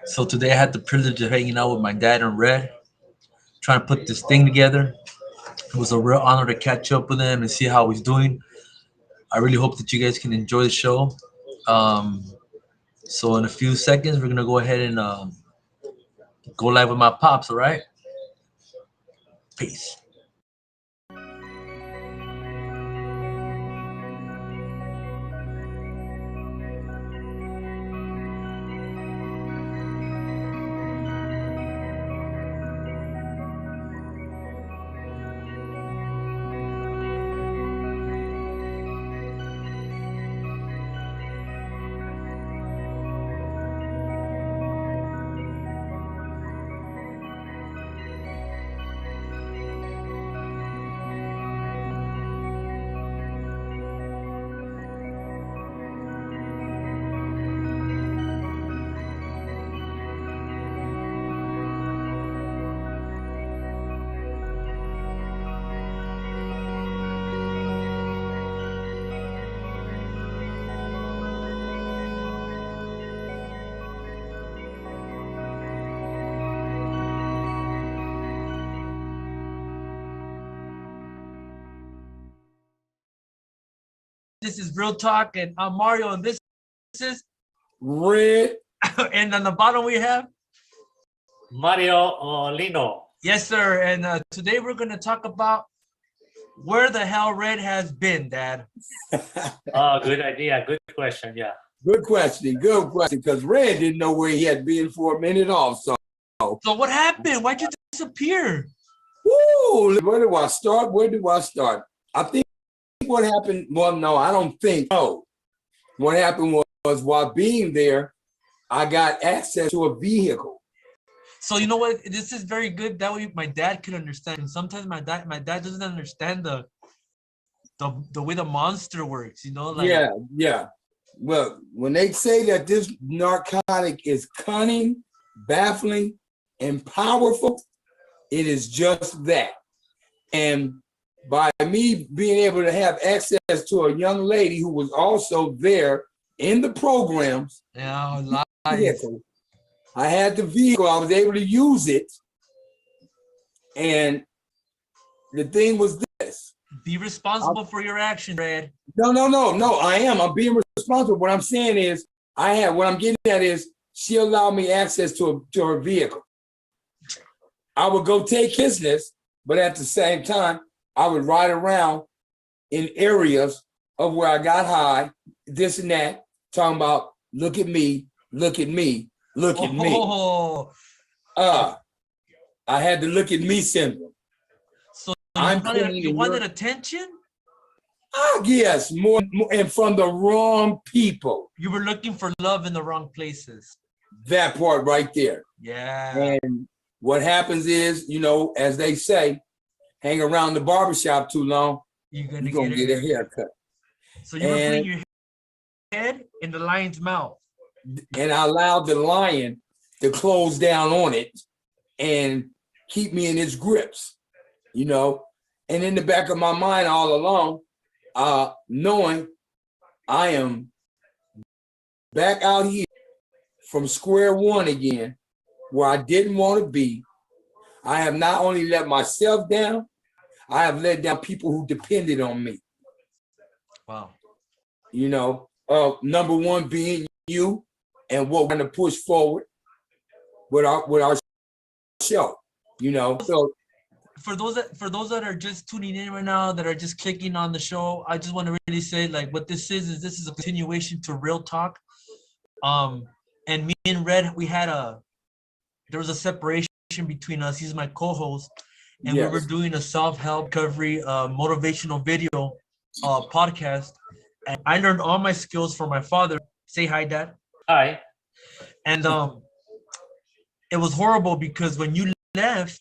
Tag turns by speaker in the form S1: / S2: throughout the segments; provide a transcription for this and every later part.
S1: So today I had the privilege of hanging out with my dad and Red, trying to put this thing together. It was a real honor to catch up with him and see how he's doing. I really hope that you guys can enjoy the show. Um, so in a few seconds, we're gonna go ahead and go live with my pops. All right, peace. This is Real Talk, and I'm Mario, and this is
S2: Red.
S1: and on the bottom we have
S3: Mario Lino.
S1: yes, sir. And today we're gonna talk about where the hell Red has been, Dad.
S3: Oh, good idea. Good question. Yeah.
S2: Good question, because Red didn't know where he had been for a minute also.
S1: So what happened? Why'd you disappear?
S2: Woo! Where do I start? I think what happened, well, no, I don't think, no. What happened was while being there, I got access to a vehicle.
S1: So you know what? This is very good. That way my dad could understand. And sometimes my dad doesn't understand the way the monster works, you know? Like,
S2: Yeah. Well, when they say that this narcotic is cunning, baffling, and powerful, it is just that. And by me being able to have access to a young lady who was also there in the programs, vehicle, I had the vehicle, I was able to use it. And the thing was this.
S1: Be responsible for your actions, Red.
S2: No, I'm being responsible. What I'm saying is, what I'm getting at is, she allowed me access to her vehicle. I would go take business, but at the same time, I would ride around in areas of where I got high, this and that, talking about, look at me, look at me, look at me. I had the look at me syndrome.
S1: So you wanted attention?
S2: Yes, more and from the wrong people.
S1: You were looking for love in the wrong places.
S2: That part right there.
S1: Yeah.
S2: And what happens is, you know, as they say, hang around the barbershop too long, you're gonna get a haircut.
S1: So you were putting your head in the lion's mouth.
S2: And I allowed the lion to close down on it and keep me in its grips, you know. And in the back of my mind all along, knowing I am back out here from square one again, where I didn't want to be. I have not only let myself down, I have let down people who depended on me.
S1: Wow.
S2: You know, number one being you and what we're going to push forward with our show, you know. So
S1: for those that are just tuning in right now, that are just clicking on the show, I just want to really say, like, what this is this is a continuation to Real Talk. And me and Red, there was a separation between us. He's my co-host, and
S2: yes.
S1: We were doing a self-help recovery motivational video podcast. And I learned all my skills from my father. Say hi, Dad.
S3: Hi.
S1: And it was horrible because when you left,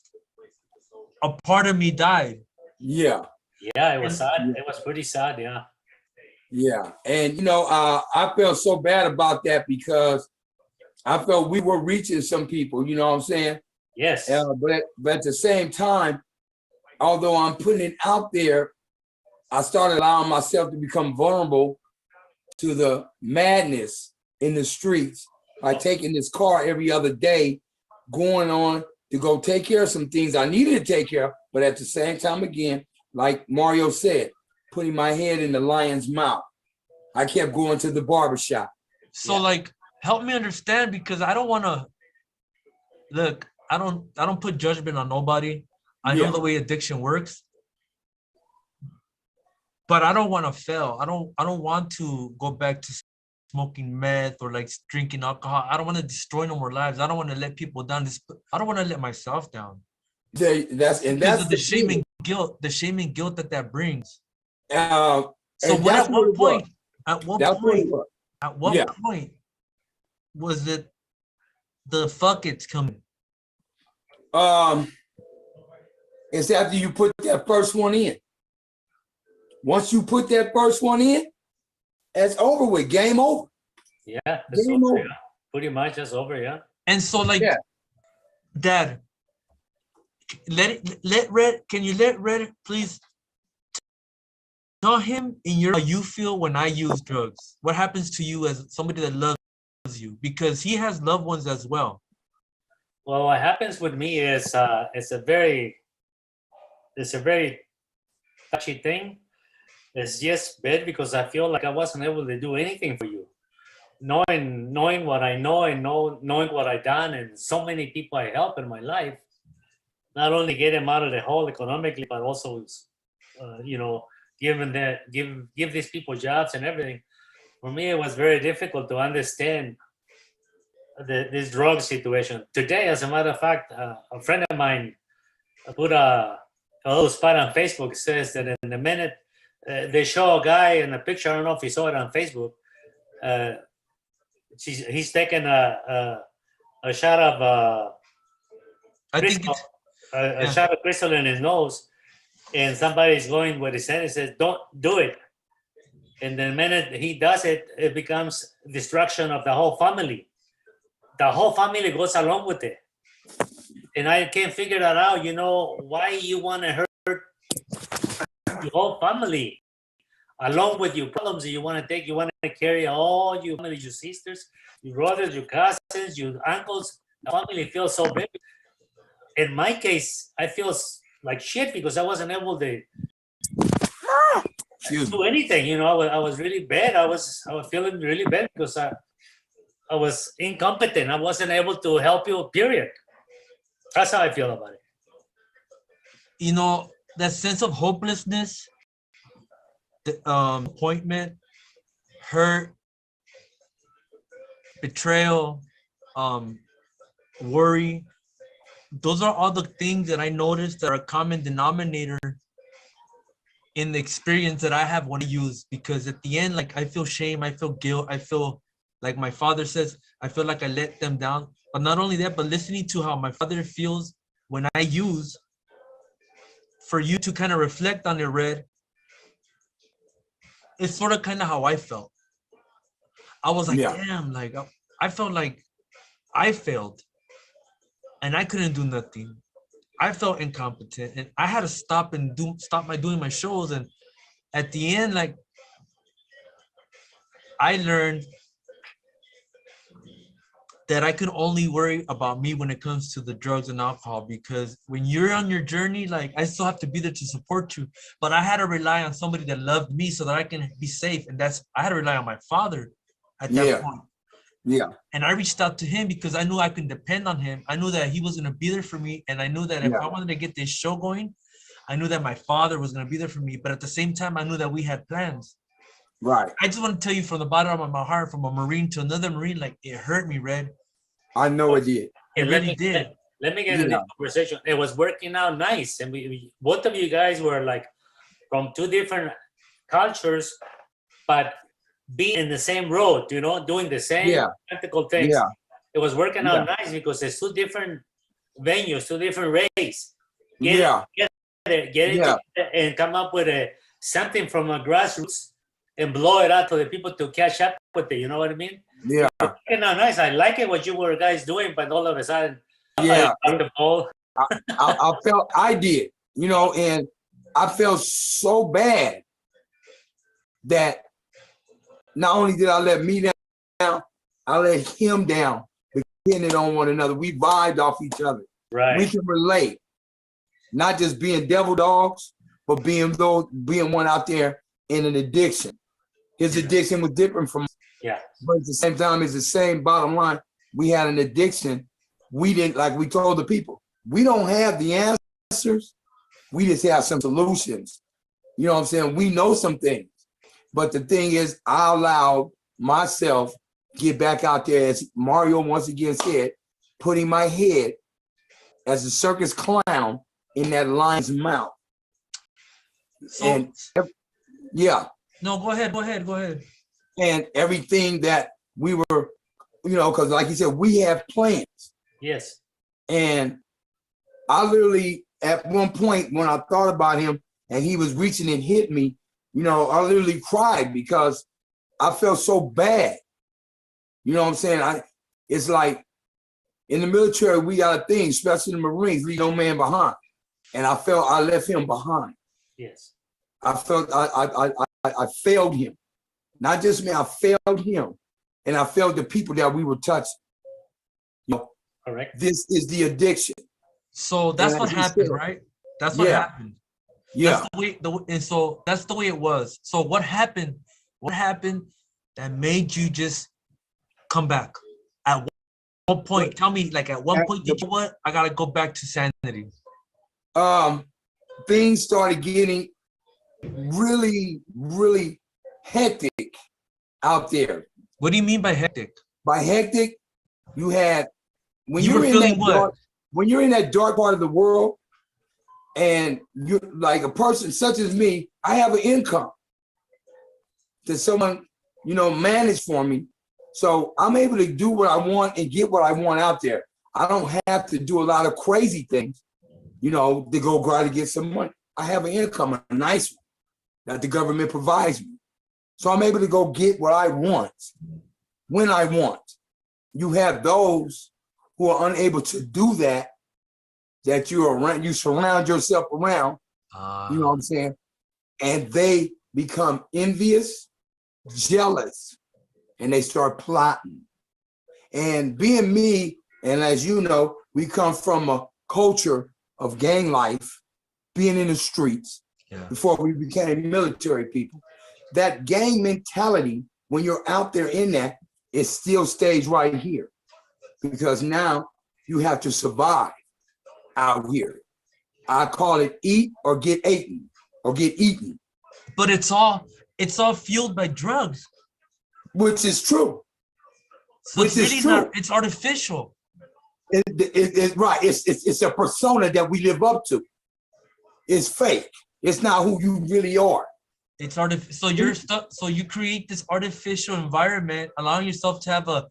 S1: a part of me died.
S2: Yeah.
S3: Yeah, it was sad. It was pretty sad, yeah.
S2: Yeah. And, you know, I felt so bad about that because I felt we were reaching some people, you know what I'm saying?
S3: Yes.
S2: But at the same time, although I'm putting it out there, I started allowing myself to become vulnerable to the madness in the streets by taking this car every other day, going on to go take care of some things I needed to take care of, but at the same time, again, like Mario said, putting my head in the lion's mouth. I kept going to the barbershop.
S1: So like, help me understand, because I don't want to look. I don't put judgment on nobody. I know the way addiction works, but I don't want to fail. I don't want to go back to smoking meth or like drinking alcohol. I don't want to destroy no more lives. I don't want to let people down. I don't want to let myself down.
S2: That's
S1: Because of the shame and guilt, that brings.
S2: So
S1: at what point was it the fuck it's coming?
S2: It's after you put that first one in. Once you put that first one in, it's over with. Game over.
S3: Yeah, that's
S2: Game over.
S3: Yeah. Pretty much that's over, yeah.
S1: And so like, Dad, can you let Red please tell him how you feel when I use drugs? What happens to you as somebody that loves you? Because he has loved ones as well.
S3: Well, what happens with me is it's a very touchy thing. It's just bad because I feel like I wasn't able to do anything for you. Knowing what I know and knowing what I've done, and so many people I helped in my life, not only get them out of the hole economically, but also, give these people jobs and everything. For me, it was very difficult to understand this drug situation. Today, as a matter of fact, a friend of mine put a little spot on Facebook. It says that in a minute, they show a guy in a picture. I don't know if you saw it on Facebook. He's taking a shot of crystal, a shot of crystal in his nose, and somebody's going with his hand and says, "Don't do it." And the minute he does it, it becomes destruction of the whole family. The whole family goes along with it. And I can't figure that out. Why you want to hurt your whole family along with your problems that you want to take. You want to carry all your family, your sisters, your brothers, your cousins, your uncles. The family feels so big. In my case, I feel like shit because I wasn't able to do anything. I was really bad. I was feeling really bad because I was incompetent. I wasn't able to help you, period. That's how I feel about it.
S1: That sense of hopelessness, the disappointment, hurt, betrayal, worry. Those are all the things that I noticed that are a common denominator in the experience that I have when I use. Because at the end, like, I feel shame, I feel guilt, I feel like my father says, I feel like I let them down. But not only that, but listening to how my father feels when I use, for you to kind of reflect on it, Red, it's sort of kind of how I felt. I was like, damn, like, I felt like I failed and I couldn't do nothing. I felt incompetent and I had to stop doing my shows. And at the end, like, I learned that I could only worry about me when it comes to the drugs and alcohol, because when you're on your journey, like, I still have to be there to support you, but I had to rely on somebody that loved me so that I can be safe. And I had to rely on my father at that point.
S2: Yeah.
S1: And I reached out to him because I knew I could depend on him. I knew that he was going to be there for me. And I knew that if I wanted to get this show going, I knew that my father was going to be there for me. But at the same time, I knew that we had plans.
S2: Right.
S1: I just want to tell you from the bottom of my heart, from a Marine to another Marine, like, it hurt me, Red.
S2: I know it did.
S1: It really did.
S3: Let me get into this conversation. It was working out nice. And we both of you guys were like from two different cultures, but being in the same road, doing the same practical things.
S2: Yeah.
S3: It was working out nice because it's two different venues, two different races. Get it together and come up with something from a grassroots and blow it out for the people to catch up with it. You know what I mean?
S2: Yeah.
S3: It's working out nice. I like it what you were guys doing, but all of a sudden,
S2: I felt I did, and I felt so bad that not only did I let me down, I let him down, depending on one another. We vibed off each other.
S3: Right.
S2: We can relate, not just being devil dogs, but being one out there in an addiction. His addiction was different from us.
S3: Yeah.
S2: But at the same time, it's the same bottom line. We had an addiction. We didn't, like we told the people, we don't have the answers. We just have some solutions. You know what I'm saying? We know some things. But the thing is, I allowed myself get back out there, as Mario once again said, putting my head as a circus clown in that lion's mouth.
S1: So,
S2: and yeah.
S1: No, go ahead.
S2: And everything that we were, because like you said, we have plans.
S3: Yes.
S2: And I literally, at one point when I thought about him and he was reaching and hit me, I literally cried because I felt so bad. You know what I'm saying? It's like in the military, we got a thing, especially in the Marines, leave no man behind. And I felt I left him behind.
S3: Yes.
S2: I felt I failed him. Not just me, I failed him. And I failed the people that we were touching.
S3: Correct.
S2: This is the addiction.
S1: So that's what happened, right? That's what happened.
S2: Yeah.
S1: That's the way it was. So what happened? What happened that made you just come back? At one point, tell me, like at one point, did you what? I gotta go back to sanity.
S2: Things started getting really, really hectic out there.
S1: What do you mean by hectic?
S2: By hectic, you had when
S1: you were feeling what?
S2: When you're in that dark part of the world, and you're like a person such as me, I have an income that someone, manage for me. So I'm able to do what I want and get what I want out there. I don't have to do a lot of crazy things, to go try to get some money. I have an income, a nice one, that the government provides me. So I'm able to go get what I want, when I want. You have those who are unable to do that you surround yourself around, you know what I'm saying? And they become envious, jealous, and they start plotting. And being me, and as you know, we come from a culture of gang life, being in the streets, before we became military people. That gang mentality, when you're out there in that, it still stays right here. Because now you have to survive out here. I call it eat or get eaten or get eaten.
S1: But it's all fueled by drugs.
S2: Which is true.
S1: So it's really not, it's artificial.
S2: It's right. It's a persona that we live up to. It's fake. It's not who you really are.
S1: It's artificial. So you're stuck. So you create this artificial environment, allowing yourself to have a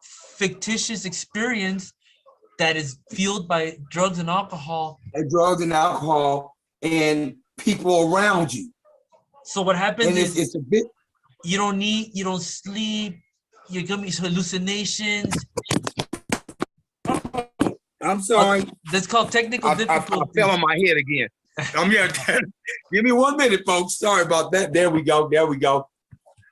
S1: fictitious experience that is fueled by drugs and alcohol.
S2: And people around you.
S1: So what happens is
S2: it's a bit.
S1: You don't sleep. You're gonna be hallucinations.
S2: I'm sorry.
S1: That's called technical difficulties.
S2: I fell on my head again. Give me 1 minute, folks. Sorry about that. There we go.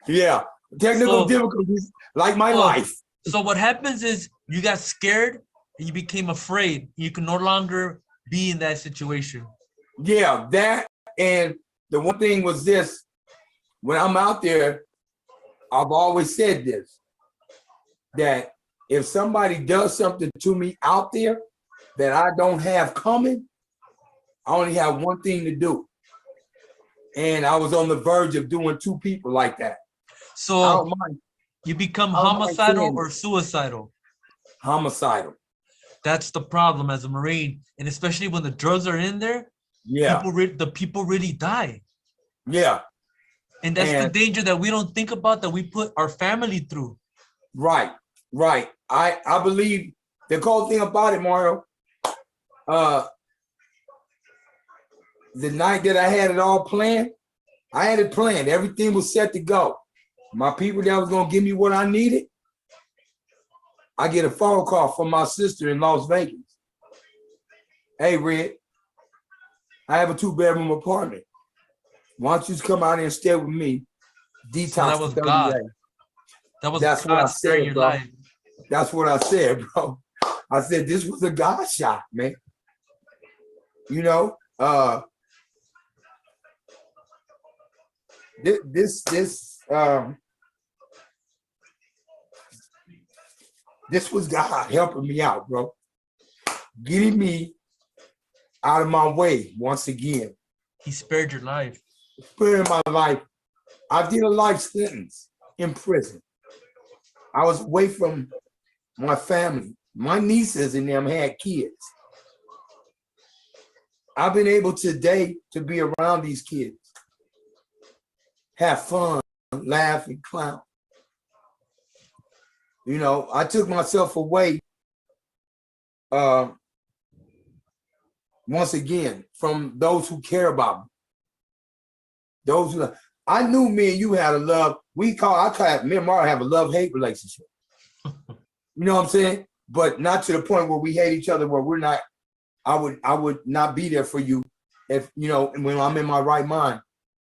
S2: Yeah. Technical difficulties, like my life.
S1: So what happens is you got scared and you became afraid. You can no longer be in that situation.
S2: Yeah, that. And the one thing was this, when I'm out there, I've always said this, that if somebody does something to me out there that I don't have coming, I only have one thing to do. And I was on the verge of doing 2 people like that.
S1: So you become homicidal or suicidal?
S2: Homicidal.
S1: That's the problem as a Marine. And especially when the drugs are in there, the people really die.
S2: Yeah.
S1: And that's the danger that we don't think about, that we put our family through.
S2: Right. I believe the cool thing about it, Mario, the night that I had it all planned, I had it planned. Everything was set to go. My people that was going to give me what I needed, I get a phone call from my sister in Las Vegas. Hey, Red, I have a 2-bedroom apartment. Why don't you come out here and stay with me? Detox.
S1: So that was God.
S2: Days.
S1: That was
S2: That's what I
S1: God sparing
S2: said,
S1: your
S2: bro.
S1: life.
S2: That's what I said, bro. I said this was a God shot, man. You know, this was God helping me out, bro. Getting me out of my way once again.
S1: He spared your life.
S2: Sparing my life. I did a life sentence in prison. I was away from my family. My nieces and them had kids. I've been able today to be around these kids, have fun, laugh, and clown. You know, I took myself away once again from those who care about me. Those who I knew me and you had a love. I call me and Mara have a love-hate relationship. You know what I'm saying? But not to the point where we hate each other, where we're not. I would not be there for you if, you know, when I'm in my right mind.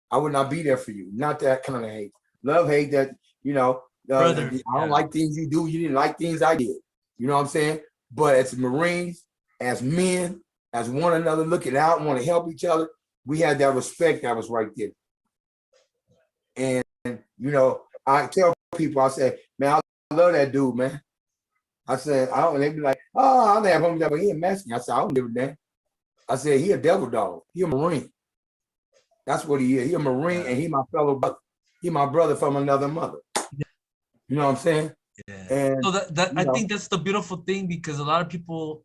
S2: I would not be there for you. Not that kind of hate. Love hate that, you know,
S1: Brother,
S2: I don't like things you do. You didn't like things I did. You know what I'm saying? But as Marines, as men, as one another, looking out, want to help each other, we had that respect that was right there. And, you know, I tell people, I say, man, I love that dude, man. I said, I don't, they be like, oh, I don't have homies that, but he ain't Mexican. I said, I don't give a damn. I said, he a devil dog. He a Marine. That's what he is. He a Marine, and he my fellow brother. He my brother from another mother. You know what I'm saying?
S1: Yeah.
S2: And
S1: so that I think that's the beautiful thing, because a lot of people,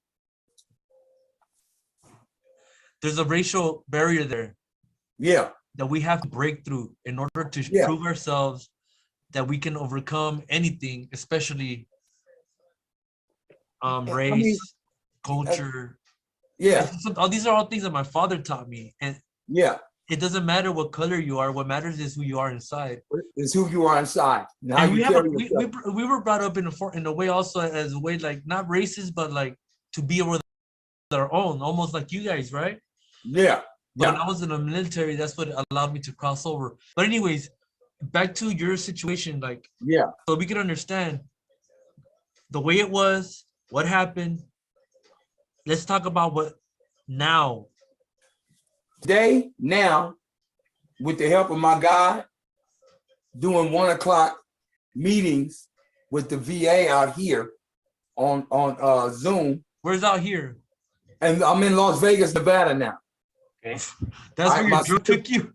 S1: there's a racial barrier there.
S2: Yeah.
S1: That we have to break through in order to prove ourselves that we can overcome anything, especially race, culture.
S2: Yeah.
S1: All these are all things that my father taught me. And
S2: yeah,
S1: it doesn't matter what color you are. What matters is who you are inside.
S2: It's who you are inside. And how
S1: and
S2: you carry yourself.
S1: we were brought up in a way also as a way, like, not racist, but like to be with our own, almost like you guys, right?
S2: Yeah.
S1: But when I was in the military, that's what allowed me to cross over. But anyways, back to your situation, like, so we can understand the way it was, what happened. Let's talk about what now.
S2: Today, now, with the help of my God, doing 1 o'clock meetings with the VA out here on Zoom.
S1: Where's out here?
S2: And I'm in Las Vegas, Nevada now.
S1: Okay. That's where your drug took you?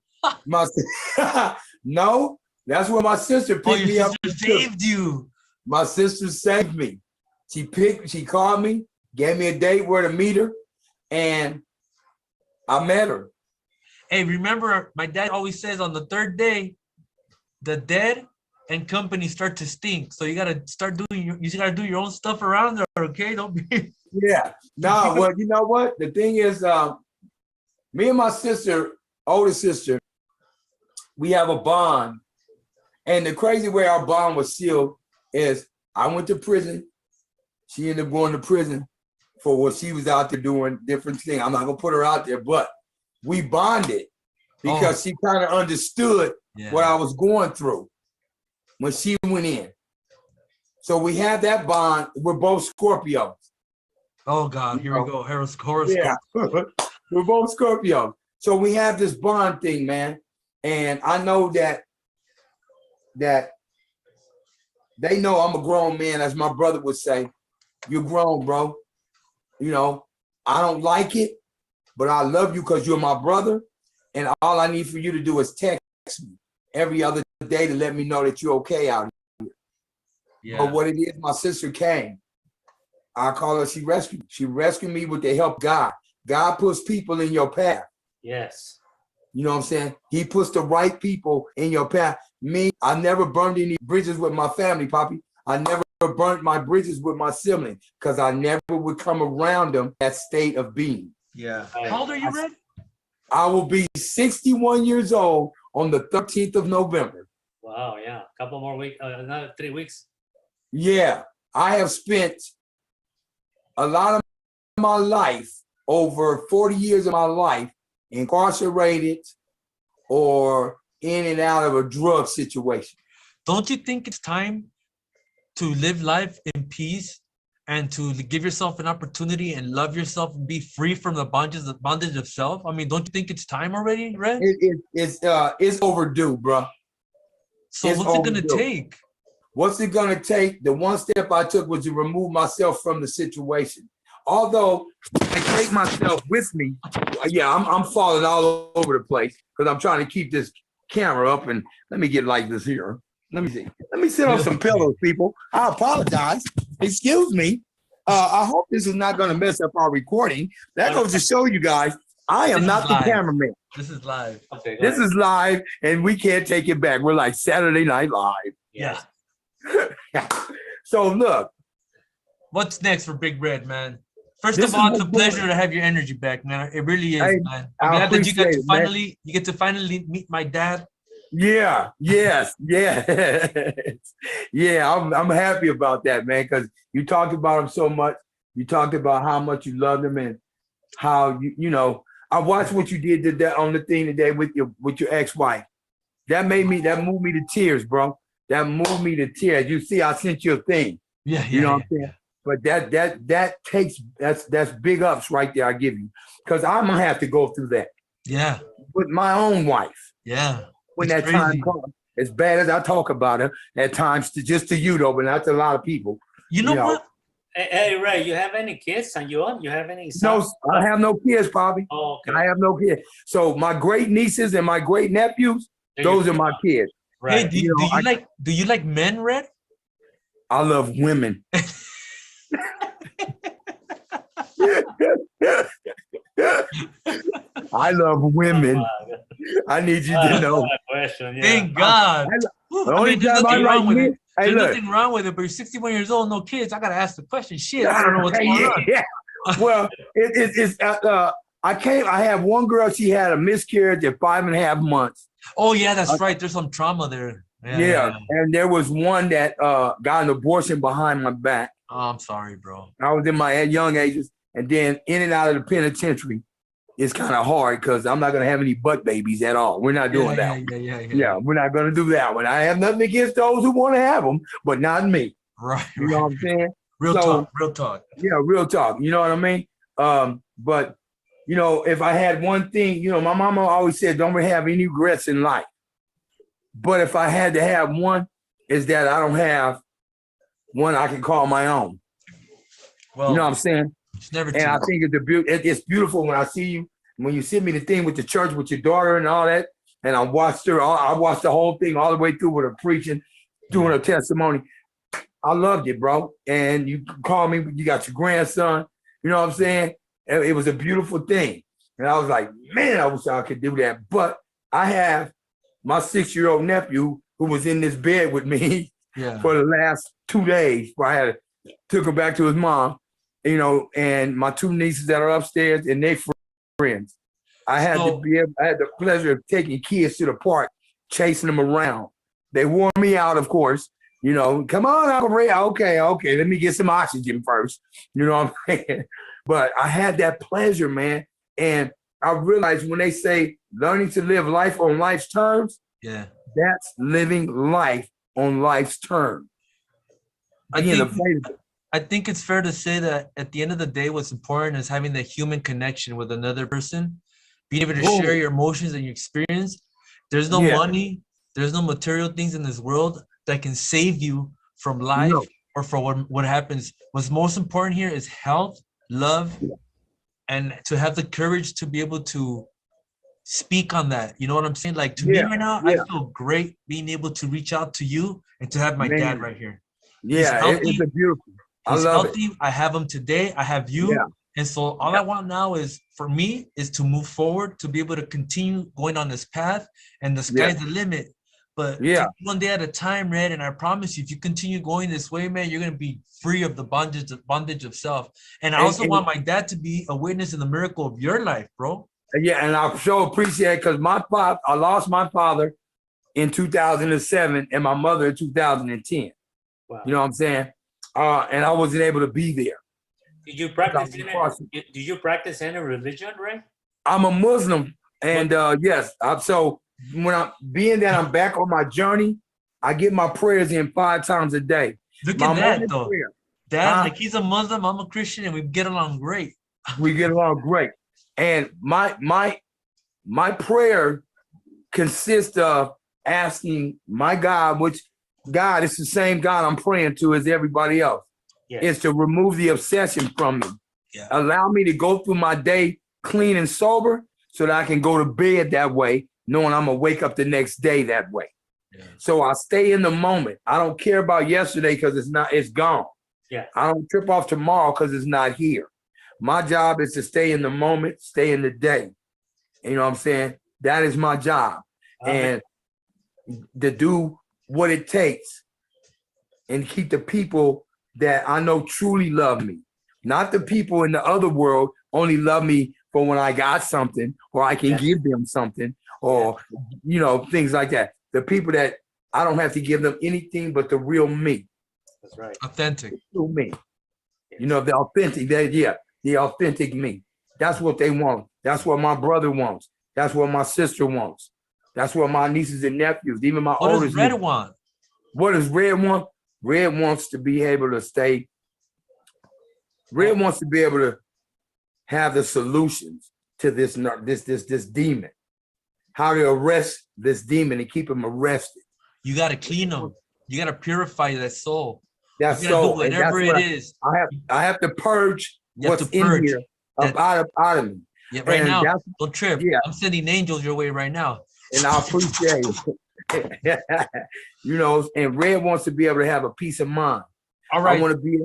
S2: No, that's where my sister picked me up.
S1: Your sister saved you.
S2: My sister saved me. She called me, gave me a date where to meet her, and I met her.
S1: Hey, remember, my dad always says on the third day, the dead and company start to stink. So you gotta start doing your own stuff around there, okay? Don't be.
S2: Yeah. No, well, you know what? The thing is, me and my sister, older sister, we have a bond. And the crazy way our bond was sealed is I went to prison. She ended up going to prison for what she was out there doing, different things. I'm not gonna put her out there, but we bonded because she kind of understood what I was going through when she went in. So we have that bond. We're both Scorpios.
S1: Oh God, here we go. Horoscope.
S2: Yeah, we're both Scorpios. So we have this bond thing, man. And I know that they know I'm a grown man, as my brother would say. You're grown, bro. You know, I don't like it, but I love you because you're my brother. And all I need for you to do is text me every other day to let me know that you're okay out here. Yeah. But what it is, my sister came. I call her, she rescued me. She rescued me with the help of God. God puts people in your path.
S3: Yes.
S2: You know what I'm saying? He puts the right people in your path. Me, I never burned any bridges with my family, Poppy. I never burnt my bridges with my siblings because I never would come around them that state of being.
S1: Yeah. How old are you, Red?
S2: I will be 61 years old on the 13th of November.
S3: Wow, yeah. A couple more weeks, another 3 weeks.
S2: Yeah. I have spent a lot of my life, over 40 years of my life, incarcerated or in and out of a drug situation.
S1: Don't you think it's time to live life in peace and to give yourself an opportunity and love yourself and be free from the bondage of self? I mean, don't you think it's time already, Red?
S2: It's overdue, bro.
S1: So what's it gonna take?
S2: What's it gonna take? The one step I took was to remove myself from the situation. Although I take myself with me, yeah, I'm falling all over the place because I'm trying to keep this camera up. And let me get like this here. Let me see. Let me sit on some pillows, people. I apologize. Excuse me. I hope this is not going to mess up our recording. That goes to show you guys, I am not the cameraman.
S1: This is live.
S3: Okay,
S2: this is live, and we can't take it back. We're like Saturday Night Live.
S1: Yeah.
S2: So look.
S1: What's next for Big Red, man? First of all, it's a pleasure to have your energy back, man. It really is, man. I'm glad that you get to finally meet my dad.
S2: Yeah, yes, yeah. Yeah, I'm happy about that, man, because you talked about him so much. You talked about how much you loved him and how you know, I watched what you did today on the thing today with your ex-wife. That moved me to tears, bro. That moved me to tears. You see, I sent you a thing.
S1: Yeah,
S2: you know what I'm saying? Yeah. But that's big ups right there. I give you, because I'm gonna have to go through that.
S1: Yeah,
S2: with my own wife.
S1: Yeah,
S2: when that time comes, as bad as I talk about her at times, just to you though, but not to a lot of people.
S1: You know what?
S3: Hey, Ray, you have any kids on your own? You have any sons?
S2: No, I have no kids, Bobby.
S3: Oh, okay.
S2: I have no kids. So my great nieces and my great nephews, those are my kids.
S1: Right. Hey, do you like men, Red?
S2: I love women. I love women. I need you to know.
S1: Thank God.
S2: The only time I like men.
S1: There's nothing wrong with it, but you're 61 years old, no kids. I gotta ask the question. Shit, I don't know what's going on.
S2: Yeah. Well, I have one girl. She had a miscarriage at 5.5 months.
S1: Oh yeah, that's right. There's some trauma there.
S2: Yeah, and there was one that got an abortion behind my back.
S1: Oh, I'm sorry, bro.
S2: I was in my young ages, and then in and out of the penitentiary. It's kind of hard because I'm not going to have any butt babies at all. We're not doing that. Yeah, we're not going to do that one. I have nothing against those who want to have them, but not me.
S1: Right.
S2: You know what I'm saying?
S1: Real talk.
S2: Yeah, real talk. You know what I mean? But, you know, if I had one thing, you know, my mama always said, don't have any regrets in life. But if I had to have one, is that I don't have one I can call my own. Well, you know what I'm saying?
S1: It's never
S2: and I think it's beautiful when I see you, when you send me the thing with the church with your daughter and all that. And I watched the whole thing all the way through with her preaching, doing her testimony. I loved it, bro. And you called me, you got your grandson, you know what I'm saying? It was a beautiful thing. And I was like, man, I wish I could do that. But I have my 6-year-old nephew who was in this bed with me for the last 2 days. Where I took him back to his mom. You know, and my 2 nieces that are upstairs and they friends. I had the pleasure of taking kids to the park, chasing them around. They wore me out, of course. You know, come on, Uncle Ray. Okay, let me get some oxygen first. You know what I'm saying? But I had that pleasure, man. And I realized when they say learning to live life on life's terms, that's living life on life's terms.
S1: I think it's fair to say that at the end of the day, what's important is having that human connection with another person, being able to share your emotions and your experience. There's no money, there's no material things in this world that can save you from life or from what happens. What's most important here is health, love, and to have the courage to be able to speak on that. You know what I'm saying? Like to me right now, I feel great being able to reach out to you and to have my dad right here.
S2: Yeah, it's a beautiful.
S1: He's healthy. I have him today. I have you. Yeah. And so all I want now is for me is to move forward, to be able to continue going on this path, and the sky's the limit. But one day at a time, Red, and I promise you, if you continue going this way, man, you're going to be free of the bondage of self. And I also want my dad to be a witness in the miracle of your life, bro.
S2: Yeah, and I so appreciate it because I lost my father in 2007 and my mother in 2010. Wow. You know what I'm saying? And I wasn't able to be there.
S3: Did you practice any religion, Ray?
S2: I'm a Muslim, and yes. So when I'm back on my journey, I get my prayers in 5 times a day.
S1: Look
S2: My
S1: at that
S2: morning
S1: though.
S2: prayer.
S1: Dad, like he's a Muslim, I'm a Christian, and we get along great.
S2: We get along great. And my prayer consists of asking my God, which God is the same God I'm praying to as everybody else, is to remove the obsession from me.
S1: Yeah.
S2: Allow me to go through my day clean and sober so that I can go to bed that way, knowing I'm gonna wake up the next day that way.
S1: Yeah.
S2: So I stay in the moment. I don't care about yesterday because it's gone.
S3: Yeah.
S2: I don't trip off tomorrow because it's not here. My job is to stay in the moment, stay in the day. You know what I'm saying? That is my job. And to do what it takes and keep the people that I know truly love me. Not the people in the other world only love me for when I got something or I can give them something or, you know, things like that. The people that I don't have to give them anything but the real me.
S3: That's right.
S2: Authentic. The true me. You know, the authentic, the authentic me. That's what they want. That's what my brother wants. That's what my sister wants. That's what my nieces and nephews, even my oldest.
S1: What does Red want?
S2: What does Red want? Red wants to be able to stay. Red wants to be able to have the solutions to this demon. How to arrest this demon and keep him arrested.
S1: You got to clean them. You got to purify that soul.
S2: That soul,
S1: do whatever it is.
S2: I have to purge what's in here out of me.
S1: Yeah, right now, don't trip. Yeah. I'm sending angels your way right now.
S2: And I appreciate it. You know, and Red wants to be able to have a peace of mind.
S1: All right.
S2: I want to be,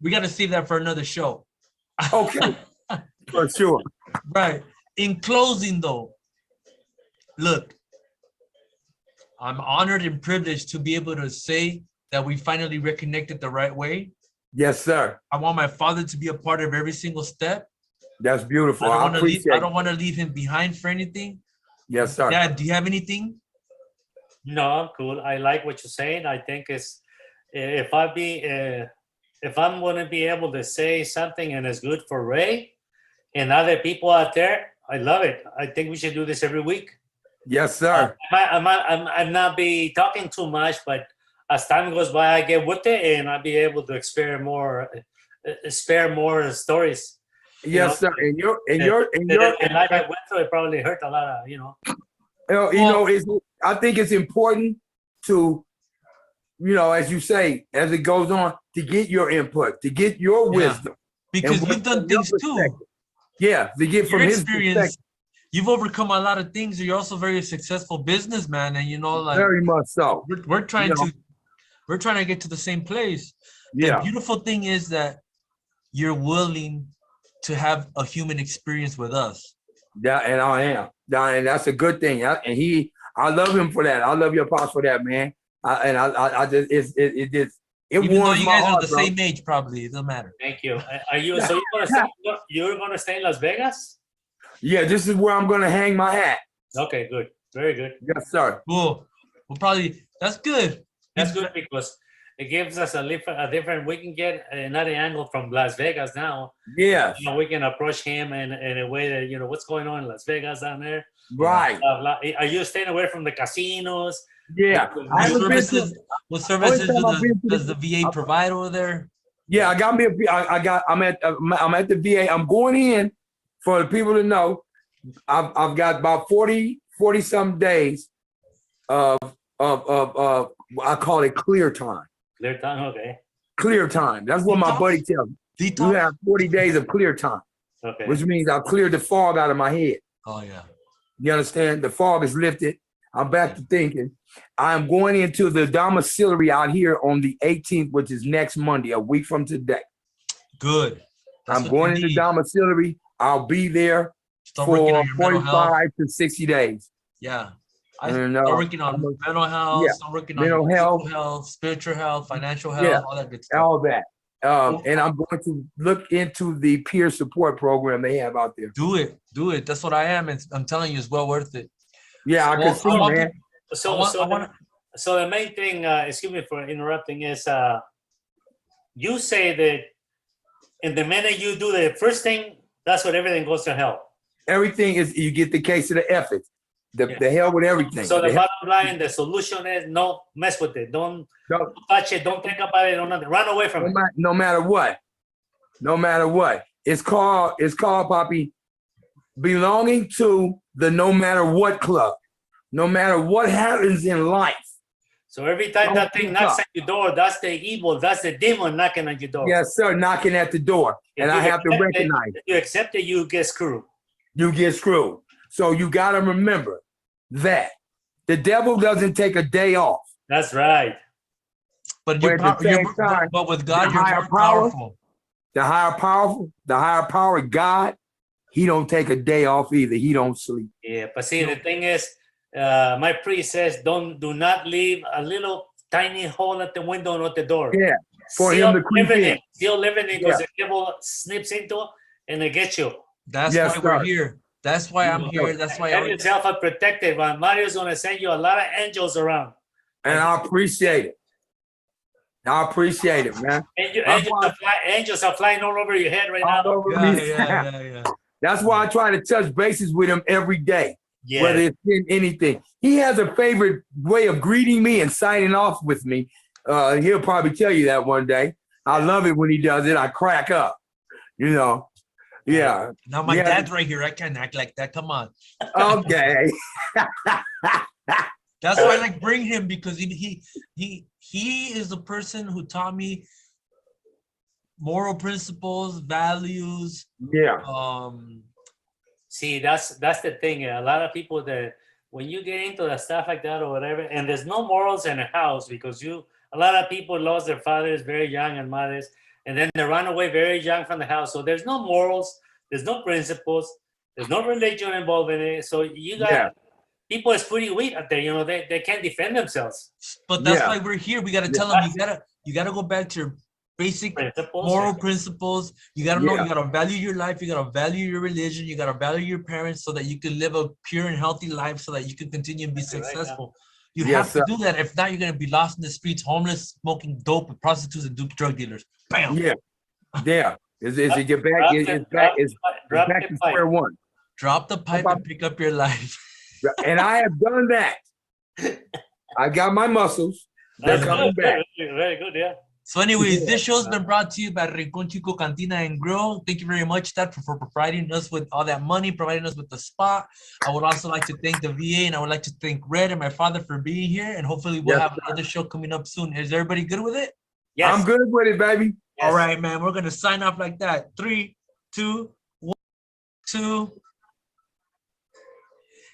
S1: We got to save that for another show.
S2: Okay, for sure.
S1: Right. In closing, though, look, I'm honored and privileged to be able to say that we finally reconnected the right way.
S2: Yes, sir.
S1: I want my father to be a part of every single step.
S2: That's beautiful.
S1: I don't want to leave him behind for anything.
S2: Yes, sir.
S1: Dad, do you have anything?
S3: No, I'm cool. I like what you're saying. I think it's if I'm going to be able to say something and it's good for Ray and other people out there, I love it. I think we should do this every week.
S2: Yes, sir.
S3: I'm not be talking too much, but as time goes by, I get with it and I'll be able to spare more stories.
S2: Yes, sir. And your
S3: life I went through, it probably hurt a lot of,
S2: I think it's important to, as you say, as it goes on, to get your input, to get your wisdom.
S1: Because you've done things too.
S2: Yeah, to get from his experience.
S1: You've overcome a lot of things. You're also a very successful businessman, and
S2: very much so.
S1: We're trying to get to the same place.
S2: Yeah.
S1: The beautiful thing is that you're willing to have a human experience with us.
S2: Yeah, and I am. And that's a good thing. I love him for that. I love your pops for that, man.
S1: Even though you guys are the same age, probably it doesn't matter.
S3: Thank you. Are you? So you're gonna stay in Las Vegas?
S2: Yeah, this is where I'm gonna hang my hat.
S3: Okay, good, very good.
S2: Yes, sir.
S1: Cool. That's good.
S3: That's good because it gives us a different. We can get another angle from Las Vegas now.
S2: Yeah.
S3: We can approach him in a way that what's going on in Las Vegas down there.
S2: Right.
S3: Are you staying away from the casinos?
S2: Yeah.
S1: What services does the VA provide over there?
S2: Yeah, I'm at the VA. I'm going in for the people to know. I've got about 40 some days of I call it clear time.
S3: Clear time, okay.
S2: Clear time. That's what my buddy tells me. You have 40 days of clear time.
S3: Okay.
S2: Which means I've cleared the fog out of my head.
S1: Oh yeah.
S2: You understand? The fog is lifted. I'm back to thinking. I'm going into the domiciliary out here on the 18th, which is next Monday, a week from today.
S1: Good.
S2: I'm going into domiciliary. I'll be there for 45 to 60 days.
S1: Yeah. Start working on mental health, start working on mental health, spiritual health, financial health, all that good stuff.
S2: All that. And I'm going to look into the peer support program they have out there.
S1: Do it. That's what I am. And I'm telling you, it's well worth it.
S2: Yeah, I can see, man.
S3: So the main thing, excuse me for interrupting, is you say that in the minute you do the first thing, that's what everything goes to hell.
S2: Everything is, you get the case of the ethics. The hell with everything.
S3: So the bottom line, the solution is no mess with it. Don't touch it. Don't think about it. Don't nothing. Run away from it.
S2: No matter what. No matter what. It's called, Poppy, belonging to the no matter what club. No matter what happens in life.
S3: So every time that thing knocks at your door, that's the evil, that's the demon knocking at your door.
S2: Yes, sir, knocking at the door. And I have to recognize
S3: it. If you accept it, you get screwed.
S2: You get screwed. So you got to remember that the devil doesn't take a day off.
S3: That's right.
S1: But but with God, you're more powerful.
S2: The higher power, God, he don't take a day off either. He don't sleep.
S3: Yeah, but see, the thing is, my priest says, do not leave a little tiny hole at the window and at the door.
S2: Yeah, for him to creep in.
S3: Still living it because the devil snips into and it gets you.
S1: That's why we're here. That's why I'm here. That's why
S3: I'm yourself are protected. Mario's gonna send you a lot of angels around.
S2: And I appreciate it. I appreciate it, man.
S3: Angels are flying all over your head right now.
S2: Yeah. That's why I try to touch bases with him every day. Yeah. Whether it's in anything. He has a favorite way of greeting me and signing off with me. He'll probably tell you that one day. I love it when he does it. I crack up. You know. Yeah.
S1: Now my dad's right here. I can't act like that. Come on.
S2: Okay.
S1: That's why I like bring him, because he is the person who taught me moral principles, values.
S2: Yeah.
S3: See, that's the thing. A lot of people that when you get into the stuff like that or whatever, and there's no morals in a house because a lot of people lost their fathers very young and mothers, and then they run away very young from the house. So there's no morals, there's no principles, there's no religion involved in it. So you got people is pretty weak out there. You know, they can't defend themselves.
S1: But that's why we're here. We got to tell them you gotta go back to your basic moral principles. You got to know, you got to value your life. You got to value your religion. You got to value your parents so that you can live a pure and healthy life so that you can continue and be successful. You have to do that. If not, you're going to be lost in the streets, homeless, smoking dope with prostitutes and drug dealers. Bam.
S2: Yeah. It's back to square one.
S1: Drop the pipe and pick up your life.
S2: And I have done that. I got my muscles. They're coming back.
S3: Very good, yeah.
S1: So anyways, this show's been brought to you by Rincon Chico Cantina and Grill. Thank you very much, Dad, for providing us with all that money, providing us with the spot. I would also like to thank the VA, and I would like to thank Red and my father for being here. And hopefully we'll have another show coming up soon. Is everybody good with it?
S2: Yes. I'm good with it, baby.
S1: Yes. All right, man. We're going to sign off like that. 3, 2, 1, 2.